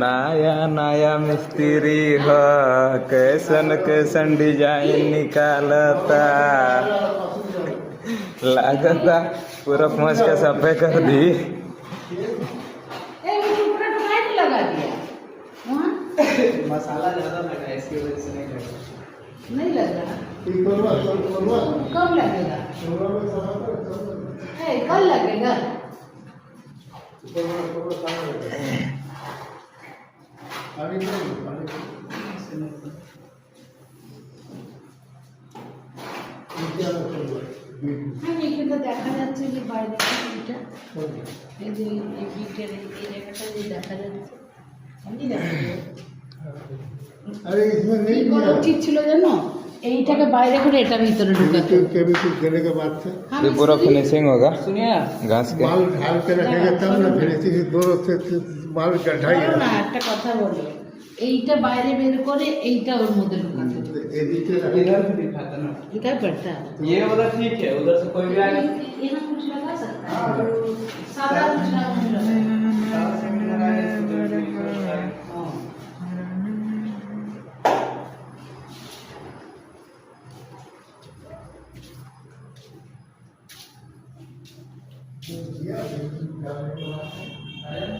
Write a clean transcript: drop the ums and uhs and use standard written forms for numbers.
नया नया मिस्त्री ह कैसन कैसन डिजाइन निकालता लागता पूरा पहुँच के सफे कर दी। मसाला ज्यादा लगा इसकी वजह से नहीं लग रहा। कब लगेगा? कल लगेगा। এখানে দেখা যাচ্ছে যে বাইরে এটা এই যে এই বিটের এই জায়গাটা যে দেখা যাচ্ছে আমি দেখা আরে इसमें नहीं করা উচিত ছিল জানো এইটাকে বাইরে করে এটা ভিতরে ঢুকাতে केमिकल देने के बाद से ये पूरा फिनिशिंग होगा सुनिए घास के माल ढाल के रखेगा तब ना फिनिशिंग दोनों से माल गढ़ाई না একটা কথা বলো এইটা বাইরে বের করে এইটা ওর মধ্যে ঢুকাতে इधर से दिखाता ना दिखाई पड़ता है ये वाला ठीक है उधर से कोई भी आएगा यहाँ कुछ लगा सकता है सादा कुछ लगा Yeah,